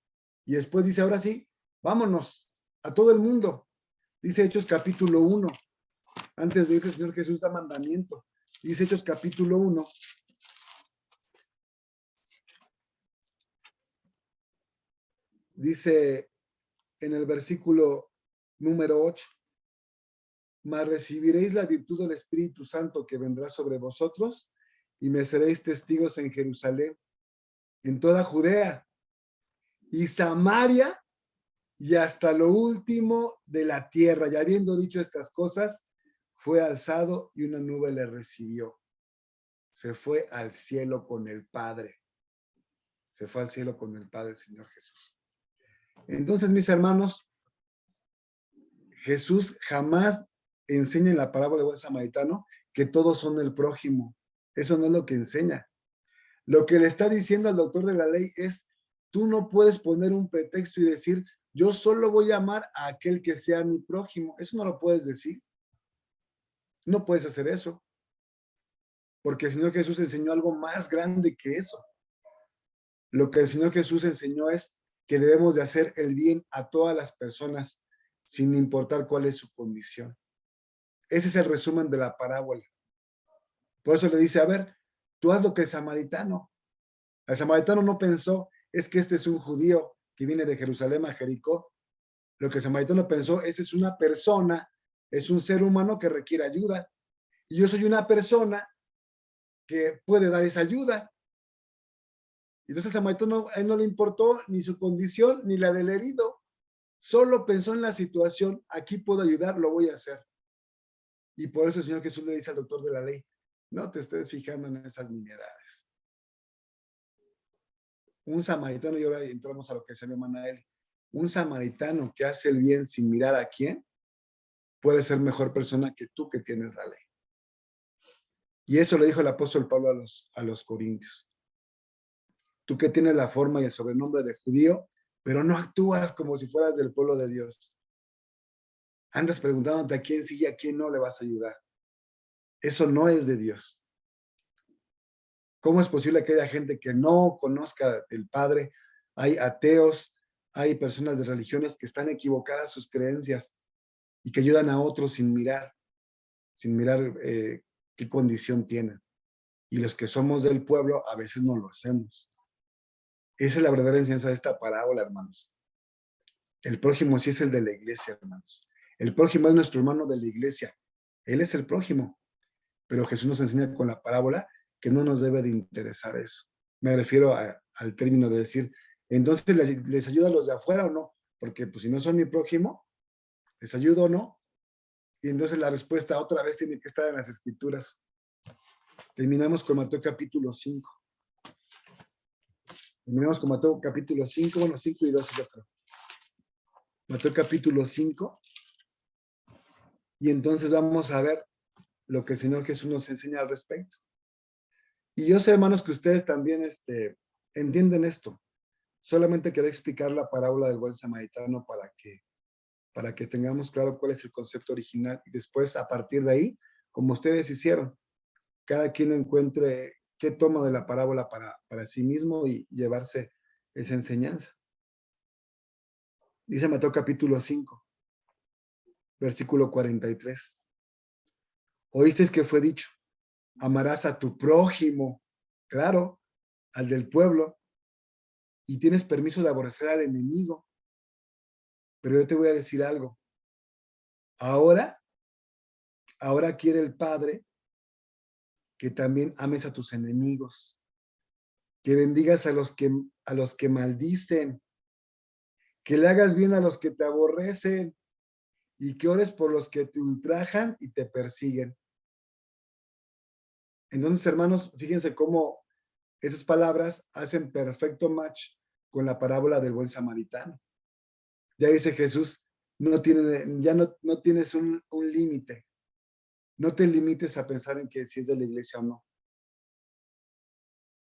Y después dice, ahora sí, vámonos a todo el mundo. Dice Hechos capítulo 1. Antes de irse el Señor Jesús da mandamiento. Dice Hechos capítulo 1. Dice en el versículo número 8. Mas recibiréis la virtud del Espíritu Santo que vendrá sobre vosotros y me seréis testigos en Jerusalén, en toda Judea y Samaria y hasta lo último de la tierra. Y habiendo dicho estas cosas, fue alzado y una nube le recibió. Se fue al cielo con el Padre. Se fue al cielo con el Padre, el Señor Jesús. Entonces, mis hermanos, Jesús jamás enseña en la parábola del buen samaritano que todos son el prójimo. Eso no es lo que enseña. Lo que le está diciendo al doctor de la ley es, tú no puedes poner un pretexto y decir, yo solo voy a amar a aquel que sea mi prójimo. Eso no lo puedes decir. No puedes hacer eso. Porque el Señor Jesús enseñó algo más grande que eso. Lo que el Señor Jesús enseñó es que debemos de hacer el bien a todas las personas sin importar cuál es su condición. Ese es el resumen de la parábola. Por eso le dice, a ver, tú haz lo que el samaritano. El samaritano no pensó, es que este es un judío que viene de Jerusalén a Jericó. Lo que el samaritano pensó, esa es una persona, es un ser humano que requiere ayuda. Y yo soy una persona que puede dar esa ayuda. Entonces el samaritano, a él no le importó ni su condición ni la del herido. Solo pensó en la situación, aquí puedo ayudar, lo voy a hacer. Y por eso el Señor Jesús le dice al doctor de la ley, no te estés fijando en esas nimiedades. Un samaritano, y ahora entramos a lo que se llama Manael, un samaritano que hace el bien sin mirar a quién, puede ser mejor persona que tú que tienes la ley. Y eso le dijo el apóstol Pablo a los corintios. Tú que tienes la forma y el sobrenombre de judío, pero no actúas como si fueras del pueblo de Dios. Andas preguntándote a quién sí y a quién no le vas a ayudar. Eso no es de Dios. ¿Cómo es posible que haya gente que no conozca el Padre? Hay ateos, hay personas de religiones que están equivocadas sus creencias y que ayudan a otros sin mirar qué condición tienen. Y los que somos del pueblo a veces no lo hacemos. Esa es la verdadera enseñanza de esta parábola, hermanos. El prójimo sí es el de la iglesia, hermanos. El prójimo es nuestro hermano de la iglesia. Él es el prójimo. Pero Jesús nos enseña con la parábola que no nos debe de interesar eso. Me refiero al término de decir, entonces les ayuda a los de afuera o no, porque pues si no son mi prójimo, ¿les ayudo o no? Y entonces la respuesta otra vez tiene que estar en las Escrituras. Terminamos con Mateo capítulo 5. Terminamos con Mateo capítulo 5, bueno, 5 y 12 yo creo. Mateo capítulo 5. Y entonces vamos a ver lo que el Señor Jesús nos enseña al respecto. Y yo sé, hermanos, que ustedes también entienden esto. Solamente quería explicar la parábola del buen samaritano para que tengamos claro cuál es el concepto original. Y después, a partir de ahí, como ustedes hicieron, cada quien encuentre qué toma de la parábola para sí mismo y llevarse esa enseñanza. Dice Mateo capítulo 5, versículo 43. Oísteis que fue dicho, amarás a tu prójimo, claro, al del pueblo, y tienes permiso de aborrecer al enemigo. Pero yo te voy a decir algo. Ahora quiere el Padre que también ames a tus enemigos, que bendigas a los que maldicen, que le hagas bien a los que te aborrecen y que ores por los que te ultrajan y te persiguen. Entonces, hermanos, fíjense cómo esas palabras hacen perfecto match con la parábola del buen samaritano. Ya dice Jesús, no tienes un límite. No te limites a pensar en que si es de la iglesia o no.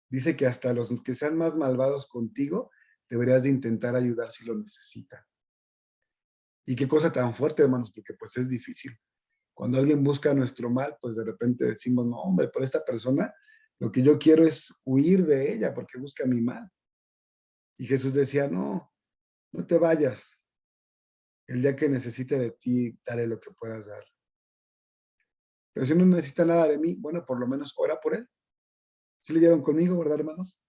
Dice que hasta los que sean más malvados contigo, deberías de intentar ayudar si lo necesitan. Y qué cosa tan fuerte, hermanos, porque pues es difícil. Cuando alguien busca nuestro mal, pues de repente decimos, no, hombre, por esta persona, lo que yo quiero es huir de ella porque busca mi mal. Y Jesús decía, no te vayas. El día que necesite de ti, daré lo que puedas dar. Pero si no necesita nada de mí, bueno, por lo menos ora por él. ¿Sí leyeron conmigo, verdad, hermanos?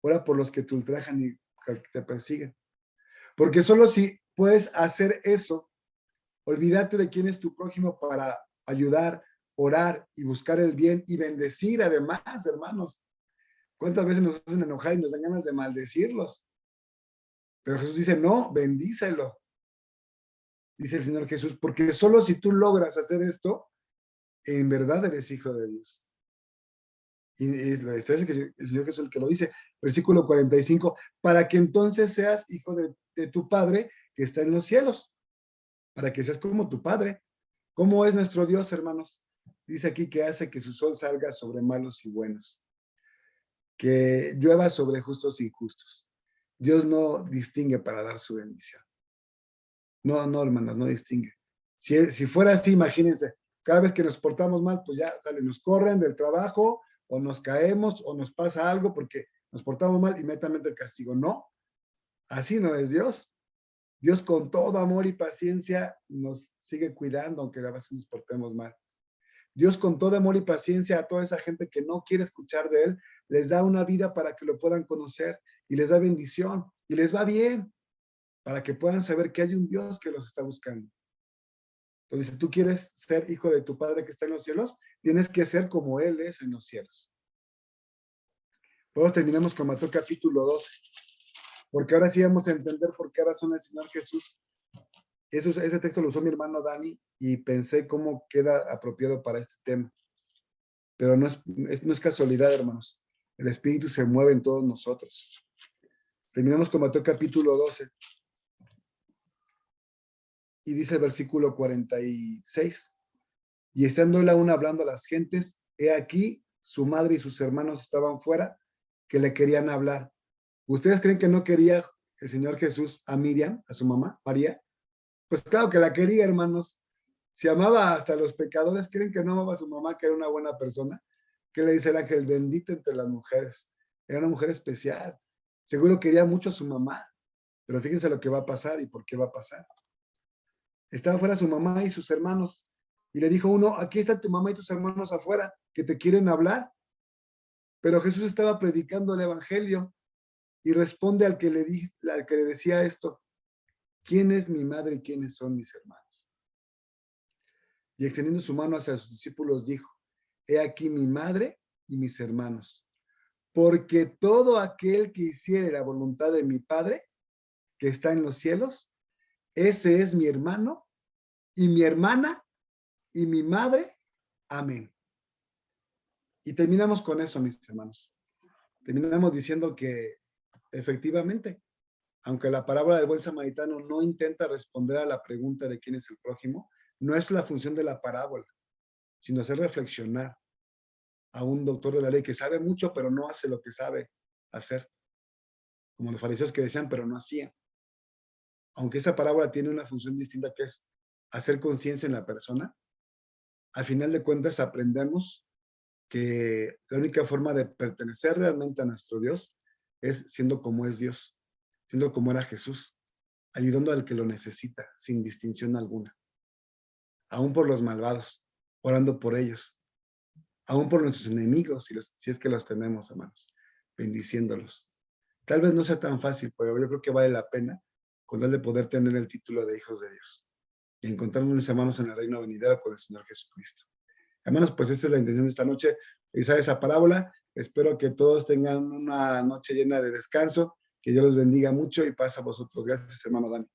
Ora por los que te ultrajan y que te persiguen. Porque solo si puedes hacer eso, olvídate de quién es tu prójimo para ayudar, orar y buscar el bien y bendecir además, hermanos. ¿Cuántas veces nos hacen enojar y nos dan ganas de maldecirlos? Pero Jesús dice, no, bendícelo. Dice el Señor Jesús, porque solo si tú logras hacer esto, en verdad eres hijo de Dios. Y es el Señor Jesús el que lo dice, versículo 45, para que entonces seas hijo de tu Padre que está en los cielos, para que seas como tu Padre. ¿Cómo es nuestro Dios, hermanos? Dice aquí que hace que su sol salga sobre malos y buenos, que llueva sobre justos e injustos. Dios no distingue para dar su bendición. No, hermanos, no distingue. Si fuera así, imagínense, cada vez que nos portamos mal, pues ya nos corren del trabajo, o nos caemos, o nos pasa algo porque nos portamos mal, inmediatamente el castigo. No, así no es Dios. Dios con todo amor y paciencia nos sigue cuidando, aunque a veces nos portemos mal. Dios con todo amor y paciencia a toda esa gente que no quiere escuchar de Él, les da una vida para que lo puedan conocer y les da bendición y les va bien para que puedan saber que hay un Dios que los está buscando. Entonces, si tú quieres ser hijo de tu Padre que está en los cielos, tienes que ser como Él es en los cielos. Luego terminamos con Mateo capítulo 12, porque ahora sí vamos a entender por qué razón el Señor Jesús. Ese texto lo usó mi hermano Dani y pensé cómo queda apropiado para este tema. Pero no es casualidad, hermanos. El Espíritu se mueve en todos nosotros. Terminamos con Mateo capítulo 12. Y dice el versículo 46. Y estando él aún hablando a las gentes, he aquí, su madre y sus hermanos estaban fuera, que le querían hablar. ¿Ustedes creen que no quería el Señor Jesús a Miriam, a su mamá, María? Pues claro que la quería, hermanos. Si amaba hasta a los pecadores, ¿creen que no amaba a su mamá, que era una buena persona? ¿Qué le dice el ángel? Bendita entre las mujeres. Era una mujer especial. Seguro quería mucho a su mamá. Pero fíjense lo que va a pasar y por qué va a pasar. Estaba afuera su mamá y sus hermanos. Y le dijo uno, aquí están tu mamá y tus hermanos afuera, que te quieren hablar. Pero Jesús estaba predicando el evangelio y responde al que le decía esto. ¿Quién es mi madre y quiénes son mis hermanos? Y extendiendo su mano hacia sus discípulos dijo, he aquí mi madre y mis hermanos, porque todo aquel que hiciere la voluntad de mi Padre, que está en los cielos, ese es mi hermano y mi hermana y mi madre. Amén. Y terminamos con eso, mis hermanos. Terminamos diciendo que efectivamente, aunque la parábola del buen samaritano no intenta responder a la pregunta de quién es el prójimo, no es la función de la parábola, sino hacer reflexionar a un doctor de la ley que sabe mucho, pero no hace lo que sabe hacer. Como los fariseos que decían, pero no hacían. Aunque esa parábola tiene una función distinta que es hacer conciencia en la persona, al final de cuentas aprendemos que la única forma de pertenecer realmente a nuestro Dios es siendo como es Dios, siendo como era Jesús, ayudando al que lo necesita, sin distinción alguna. Aún por los malvados, orando por ellos, aún por nuestros enemigos, si es que los tenemos, hermanos, bendiciéndolos. Tal vez no sea tan fácil, pero yo creo que vale la pena con tal de poder tener el título de hijos de Dios y encontrarnos, mis hermanos, en el reino venidero con el Señor Jesucristo. Hermanos, pues esta es la intención de esta noche, revisar esa parábola. Espero que todos tengan una noche llena de descanso, que Dios los bendiga mucho y paz a vosotros. Gracias, hermano Dani.